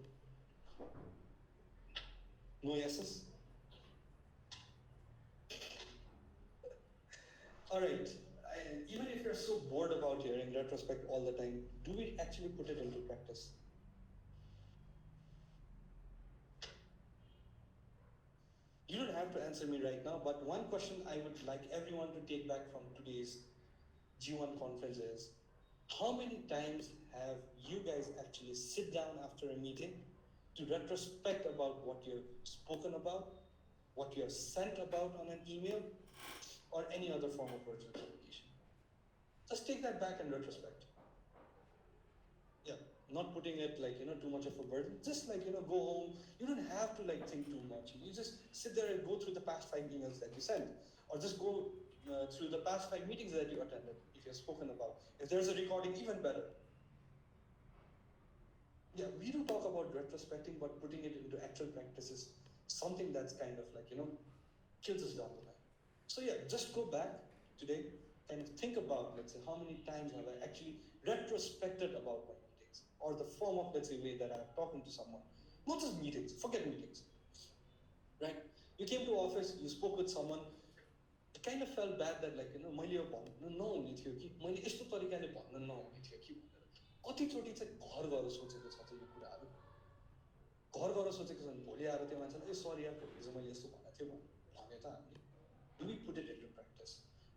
No yeses? All right, even if you're so bored about hearing retrospect all the time, do we actually put it into practice? You don't have to answer me right now, but one question I would like everyone to take back from today's G1 conference is, how many times have you guys actually sit down after a meeting to retrospect about what you've spoken about, what you have sent about on an email, or any other form of virtual communication? Just take that back in retrospect. Yeah, not putting it too much of a burden. Just go home. You don't have to think too much. You just sit there and go through the past 5 emails that you sent, or just go through the past 5 meetings that you attended, if you've spoken about. If there's a recording, even better. Yeah, we do talk about retrospecting, but putting it into actual practice is something that's kind of kills us down the line. So yeah, just go back today and think about, let's say, how many times have I actually retrospected about my meetings, or the form of, let's say, way that I'm talking to someone. Not just meetings, forget meetings, right? You came to office, you spoke with someone, it kind of felt bad that मैले यो भन्नु नहुने थियो कि मैले यस्तो तरिकाले भन्नु नहुने थियो कि कतिचोटि चाहिँ घर गएर सोचेको छ यो कुराहरू घर गएर सोचेको छ भोलि आएर त्यो मान्छेले ए सरी यार भोलि चाहिँ मैले यस्तो भनेको थियो भने त हामीले do we put it into practice?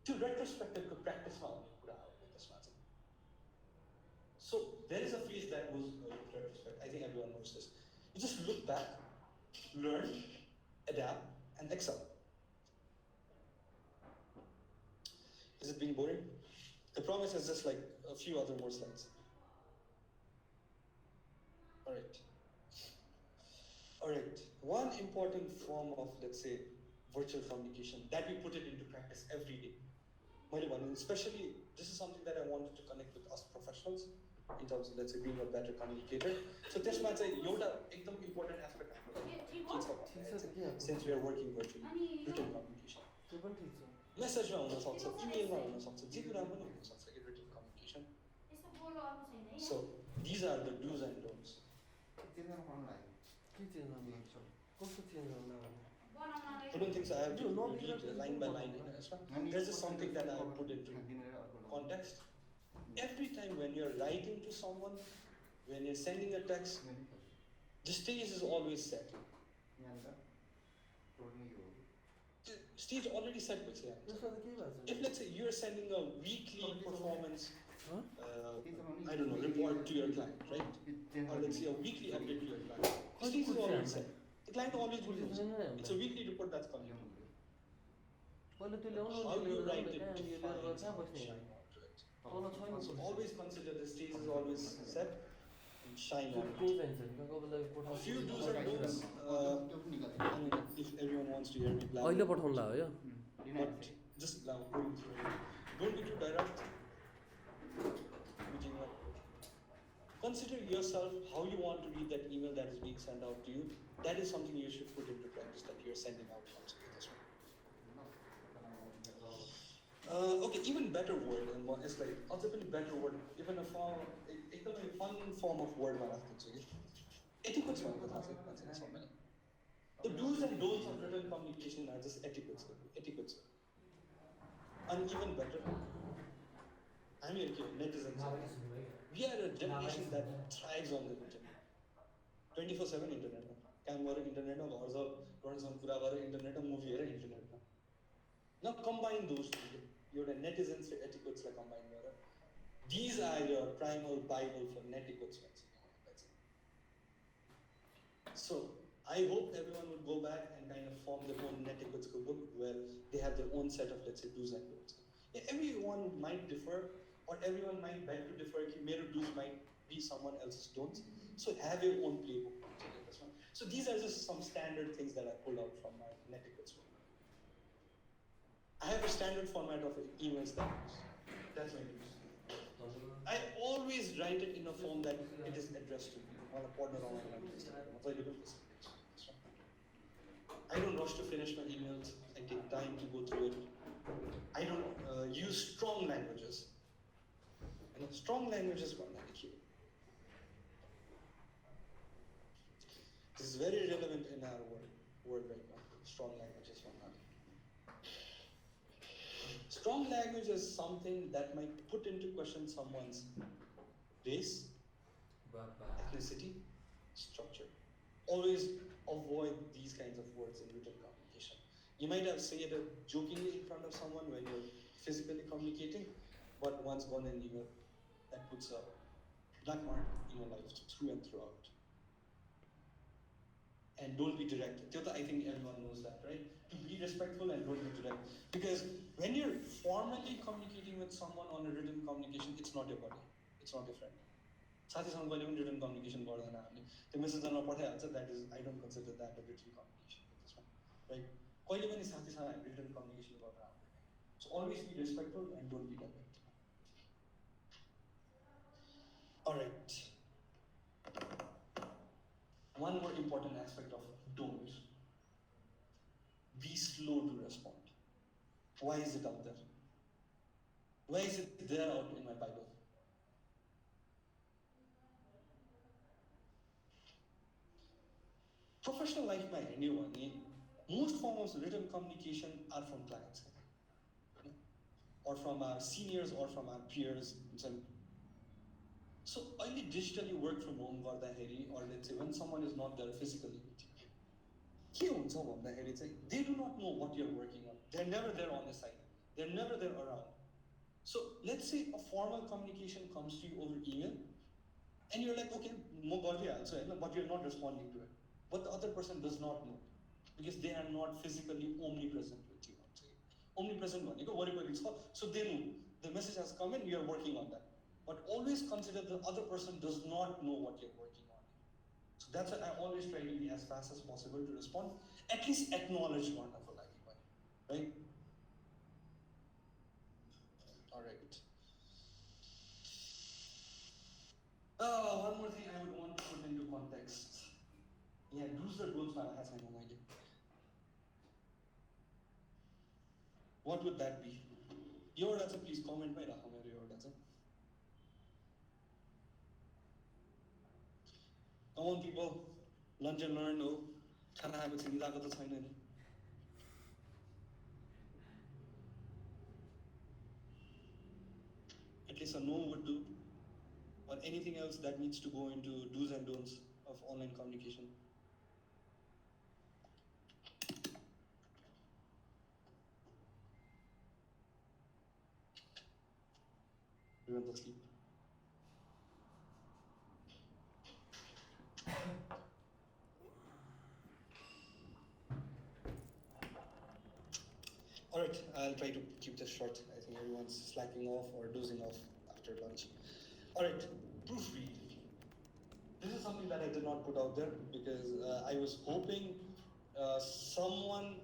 To retrospective practice मा हुने कुराहरू त्यसमा चाहिँ. So there is a phrase that goes with retrospect. I think everyone knows this. You just look back, learn, adapt, and excel. Is it being boring? I promise it's just a few other more slides. All right. One important form of, let's say, virtual communication that we put it into practice every day. Especially, this is something that I wanted to connect with us professionals in terms of, let's say, being a better communicator. So this might say, Yoda, एकदम important aspect since we are working virtually, written communication. Message मा हुन सक्छ, email मा हुन सक्छ, जे कुरा पनि हुन सक्छ, So these are the do's and don'ts. I don't think so. I have to read line by line. There's just something that I have put into context. Every time when you're writing to someone, when you're sending a text, the stage is always set. The stage already set. If let's say you're sending a weekly performance, I don't know, report to your client, right? Or let's say a weekly update to your client. The stage is already set. The client always will know. It's a weekly report that's coming. How you write it defines how you shine onto it. So always consider the stage is always set and shine on it. A few do's and don'ts. I mean, if everyone wants to hear me blab. But just going through it. Don't be too direct. Consider yourself how you want to read that email that is being sent out to you. That is something you should put into practice that you're sending out once this one. Okay, even better word, and it's like ultimately better word, even a form, a fun form of word. Etiquettes. The do's and don'ts of written communication are just etiquettes. And even better, I'm here, netizens. We are a generation that thrives on the internet. 24/7 internet. Can work internet or internet or movie internet. Now combine those two. Your netizens etiquettes combine. These are your primal Bible for netiquettes. So I hope everyone would go back and kind of form their own netiquettes book where they have their own set of, let's say, do's and don'ts. Everyone might differ, or everyone might beg to differ. Mere do's might be someone else's don'ts. So have your own playbook. So these are just some standard things that I pulled out from my netiquettes book. I have a standard format of emails that's my do's. I always write it in a form that it is addressed to me. I don't rush to finish my emails. I take time to go through it. I don't use strong languages. And strong languages are not key. This is very relevant in our world right now. Strong languages are not. Strong language is something that might put into question someone's race, ethnicity, structure. Always avoid these kinds of words in written communication. You might have said it jokingly in front of someone when you're physically communicating, but once gone in email, that puts a black mark in your life through and throughout. And don't be direct. I think everyone knows that, right? To be respectful and don't be direct. Because when you're formally communicating with someone on a written communication, it's not your body. It's not your friend. साथीसँग कहिले पनि written communication गर्दैन हामीले त्यो message गर्न पठाइहाल्छ that is I don't consider that a written communication right कहिले पनि साथीसँग हामी written communication गर्न आउँदैन so always be respectful and don't be direct. All right, one more important aspect of don't be slow to respond. Why is it out there? Why is it there out in my Bible? Professional life by anyone, most forms of written communication are from clients, or from our seniors, or from our peers. So only digitally work from home, or let's say when someone is not there physically, they do not know what you're working on. They're never there on the site. They're never there around. So let's say a formal communication comes to you over email, and you're like, okay, but you're not responding to it. But the other person does not know, because they are not physically omnipresent with you. Omnipresent, so they know the message has come in, you're working on that. But always consider the other person does not know what you're working on. So that's why I always try to be as fast as possible to respond. At least acknowledge one of a right? All right. One more thing I would want to put into context. Yeah, do's or don'ts has no idea. What would that be? Your answer, please comment by your answer. Come on, people. Lunch and learn. No. Khana habitin milaeko ta chaina ni. At least a no would do. Or anything else that needs to go into do's and don'ts of online communication. Remember sleep. Alright, I'll try to keep this short. I think everyone's slacking off or dozing off after lunch. Alright, proofread. This is something that I did not put out there because I was hoping someone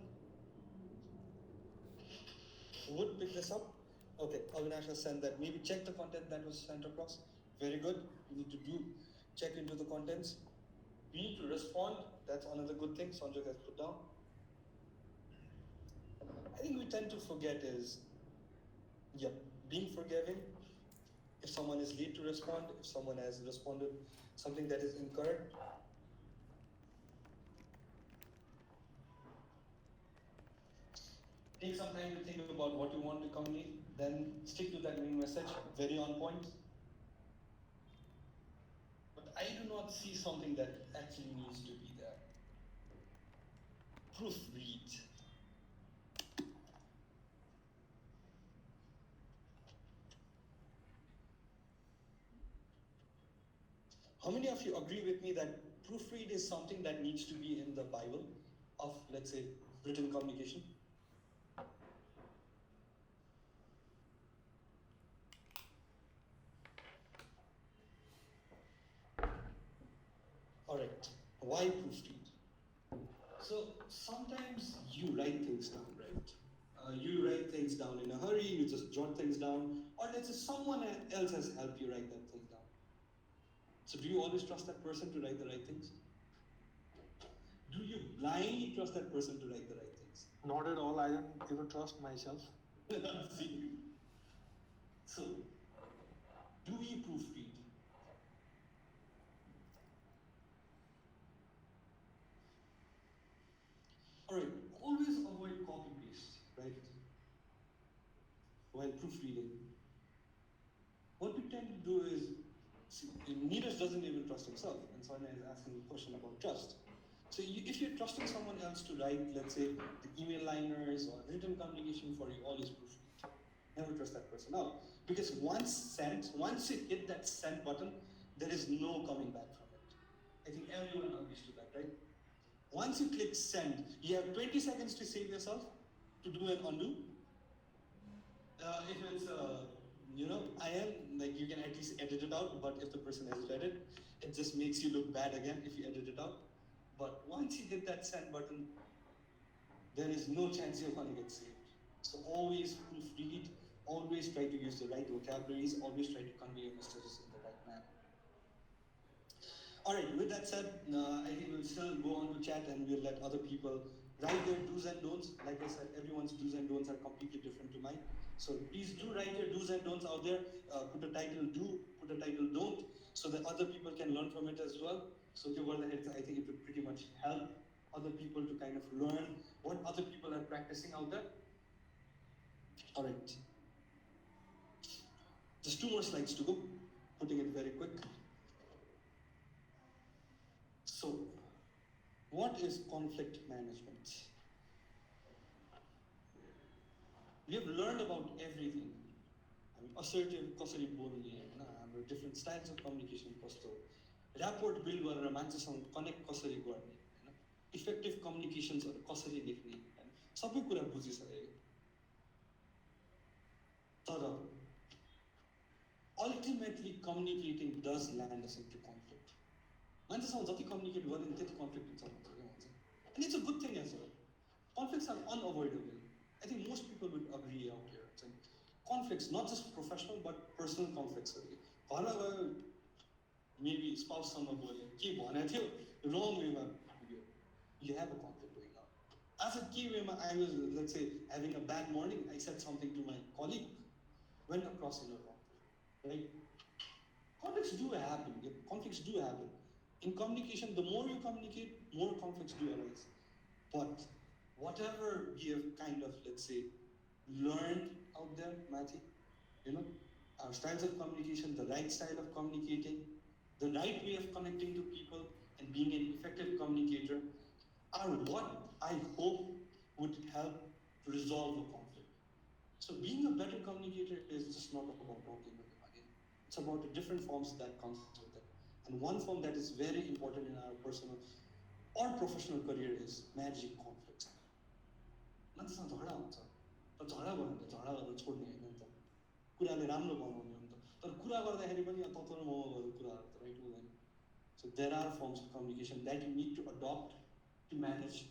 would pick this up. Okay, Avinash has sent that. Maybe check the content that was sent across. Very good. You need to check into the contents. We need to respond. That's another good thing Sanjay has put down. I think we tend to forget is, being forgiving. If someone is late to respond, if someone has responded something that is incorrect, take some time to think about what you want to communicate, then stick to that main message, very on point. But I do not see something that actually needs to be there. Proofread. How many of you agree with me that proofread is something that needs to be in the Bible of, let's say, written communication? Alright, why proofread? So sometimes you write things down, right? You write things down in a hurry, you just jot things down, or let's say someone else has helped you write that thing down. So do you always trust that person to write the right things? Do you blindly trust that person to write the right things? Not at all. I don't even trust myself. See? So, do we proofread? Alright, always avoid copy paste, right? While proofreading. What we tend to do is, Neeraj doesn't even trust himself, and Sonia is asking a question about trust. So if you're trusting someone else to write, let's say, the email liners or written communication for you, always proofread. Never trust that person out. Because once you hit that send button, there is no coming back from it. I think everyone agrees to that, right? Once you click send, you have 20 seconds to save yourself, to do and undo. If it's, I am, like you can at least edit it out, but if the person has read it, it just makes you look bad again if you edit it out. But once you hit that send button, there is no chance you're going to get saved. So always proofread, always try to use the right vocabularies, always try to convey your messages in the right manner. Alright, with that said, I think we'll still go on to chat and we'll let other people write their do's and don'ts. Like I said, everyone's do's and don'ts are completely different to mine. So please do write your do's and don'ts out there. Put a title do, put a title don't, so that other people can learn from it as well. So I think it would pretty much help other people to kind of learn what other people are practicing out there. Alright. Just 2 more slides to go, putting it very quick. So, what is conflict management? We have learned about everything. Assertive, कसरी बोल्ने, हाम्रो different styles of communication कस्तो, rapport build गरेर मान्छेसँग connect कसरी गर्ने, effective communicationsहरू कसरी लेख्ने, सबै कुरा बुझिसकेको. तर ultimately communicating does land us into conflict. मान्छेसँग जति communicate गर्ने त्यति conflict हुन्छ भन्छ के भन्छ. And it's a good thing as well. Conflicts are unavoidable. I think most people would agree out here. Conflicts, not just professional but personal conflicts. Maybe spouse wrong way, you have a conflict going on. As a key way, I was, let's say, having a bad morning, I said something to my colleague, went across in a wrong, right? Conflicts do happen. In communication, the more you communicate, more conflicts do arise. But whatever we have kind of, let's say, learned out there, Matthew, our styles of communication, the right style of communicating, the right way of connecting to people, and being an effective communicator are what I hope would help to resolve a conflict. So being a better communicator is just not about talking with the audience. It's about the different forms that comes with it. And one form that is very important in our personal or professional career is managing conflicts. मान्छेसँग झगडा हुन्छ तर झगडा भयो भने त झगडा गरेर छोड्ने होइन नि त कुराले राम्रो बनाउने हो नि त तर कुरा गर्दाखेरि पनि तत्त्व र ममा भएको कुराहरू त राइट हुँदैन So there are forms of communication that you need to adopt to manage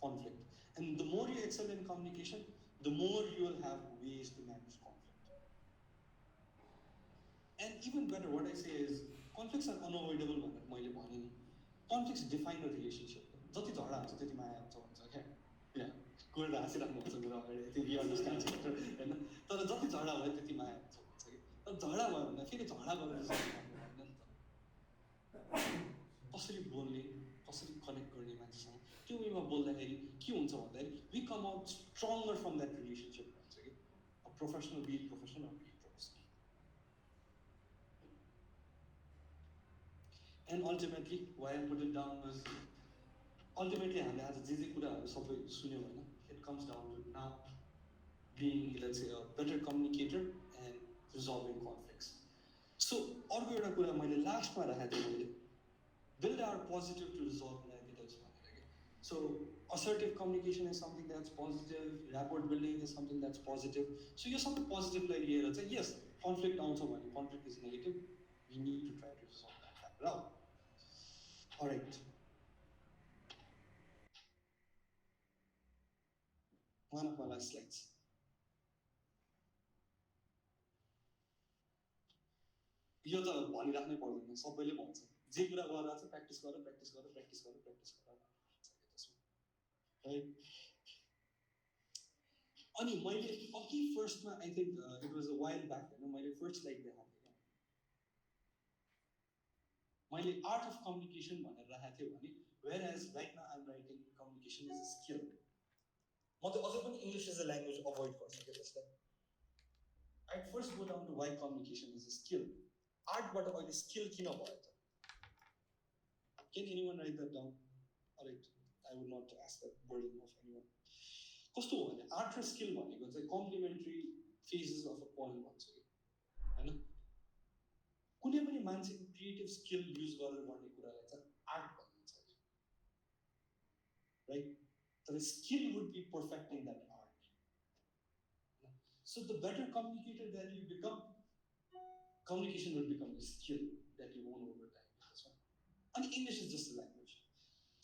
conflict. And the more you excel in communication, the more you will have ways to manage conflict. And even better, what I say is, conflicts are unavoidable. Conflicts define a relationship. जति झगडा हुन्छ त्यति माया हुन्छ भन्छ क्या या कुरा हाँसिराख्नु हुन्छ मेरो अगाडि I think you understand होइन तर जति झगडा भयो त्यति माया हुन्छ भन्छ कि तर झगडा भयो भने फेरि झगडा गरेर भन्दैन नि त कसरी बोल्ने कसरी कनेक्ट गर्ने मान्छेसँग त्यो वेमा बोल्दाखेरि के हुन्छ भन्दाखेरि we come out stronger from that relationship भन्छ कि a professional be it professional or be it professional. And ultimately, why I put it down was ultimately हामीले आज जे कुराहरू सबै सुन्यौँ होइन it comes down to now being, let's say, a better communicator and resolving conflicts. So अर्को एउटा कुरा मैले लास्टमा राखेको थिएँ मैले build our positive to resolve negatives. So assertive communication is something that's positive, rapport building is something that's positive. So you're something positive like here. Say yes, conflict also when conflict is negative, we need to try to resolve that now. All right. One of my last slides. यो त भनिराख्नै पर्दैन सबैले भन्छ जे कुरा गरिरहेको छ practice गर practice गर practice गर प्र्याक्टिस गर राइट अनि मैले अघि फर्स्टमा I think it was a wild back होइन मैले फर्स्ट स्लाइड देखाएको थिएँ मैले आर्ट अफ कम्युनिकेसन भनेर राखेको थिएँ भने whereas right now I am writing communication is a skill म त अझै पनि English is a language avoid गर्छु क्या त्यसलाई I first go down to why communication is a skill आर्टबाट अहिले स्किल किन भयो त Can anyone write that down? All right, I would not ask that burden of anyone. कस्तो हो भने आर्ट र स्किल भनेको चाहिँ complementary phases of a point भन्छ कि होइन कुनै पनि मान्छेको क्रिएटिभ स्किल युज गरेर गर्ने कुरालाई चाहिँ आर्ट भनिन्छ राइट तर skill would be perfecting that art so the better communicator that you become communication will become a skill that you own over time. And English is just a language.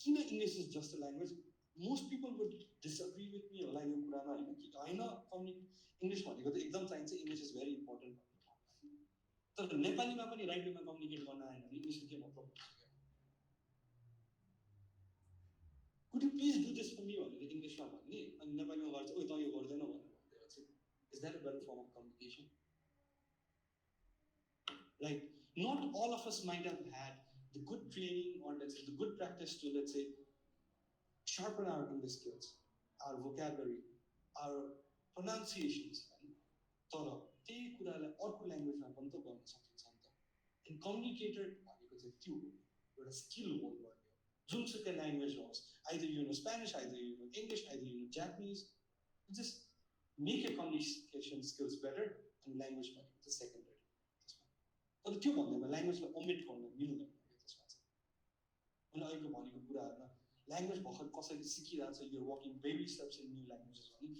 English is just a language. Most people would disagree with me. English exam science English is very important. तर नेपालीमा पनि right वेमा communicate गर्न आएन भने इङ्ग्लिसको के मतलब could you please do this for me भनेर इङ्ग्लिसमा भन्ने अनि नेपालीमा गर्छ ओइ तँ यो गर्दैन भनेर भन्दै चाहिँ is that a better firm of communication Right? Not all of us might have had the good training or let's say the good practice to let's say sharpen our English skills, our vocabulary, our pronunciations. तर त्यही कुरालाई अर्को ल्याङ्ग्वेजमा पनि त गर्न सकिन्छ नि त एन्ड कम्युनिकेटर भनेको चाहिँ त्यो एउटा स्किल हो भन्ने जुनसुकै ल्याङ्ग्वेज होस् either you know Spanish either you know English either you know Japanese just make year communication skills better and language भनेको चाहिँ सेकेन्डरी तर त्यो भन्दैमा ल्याङ्ग्वेजलाई ओमिट गर्न मिल्दैन त्यसमा चाहिँ मैले अहिले भनेको कुराहरूमा ल्याङ्ग्वेज भर्खर कसैले सिकिरहेको छ यो working baby steps in new languages भने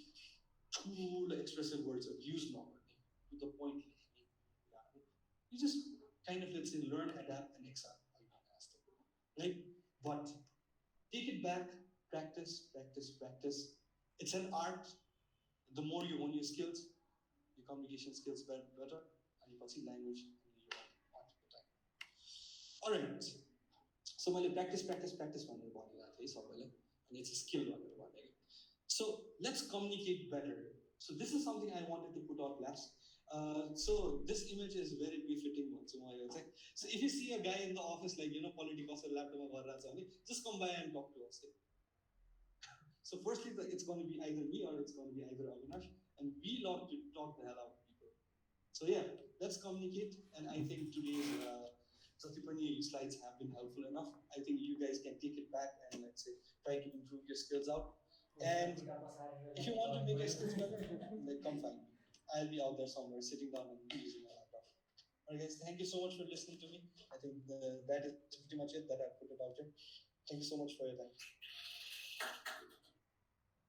ठुलो एक्सप्रेसिभ वर्ड्सहरू युज नगर्ने टु द पोइन्ट लेख्ने कुराहरू you just kind of let's say learn adapt and excel right but take it back practice practice practice it's an art the more you hone your skills your communication skills better अनि पछि language Alright, so मैले practice भनेर भनिरहेको थिएँ सबैलाई and it's a skill भनेर भनेको. So let's communicate better. So this is something I wanted to put out last. So this image is very befitting one. So if you see a guy in the office like politics or laptop or just come by and talk to us. So firstly, it's going to be either me or it's going to be either Avinash, and we love to talk the hell out of people. So yeah, let's communicate. And I think today's Satipani slides have been helpful enough. I think you guys can take it back and let's say try to improve your skills out. And if you want to make your skills better, like come find me. I'll be out there somewhere sitting down and using my laptop. Alright guys, thank you so much for listening to me. I think that is pretty much it that I put it out there. Thank you so much for your time.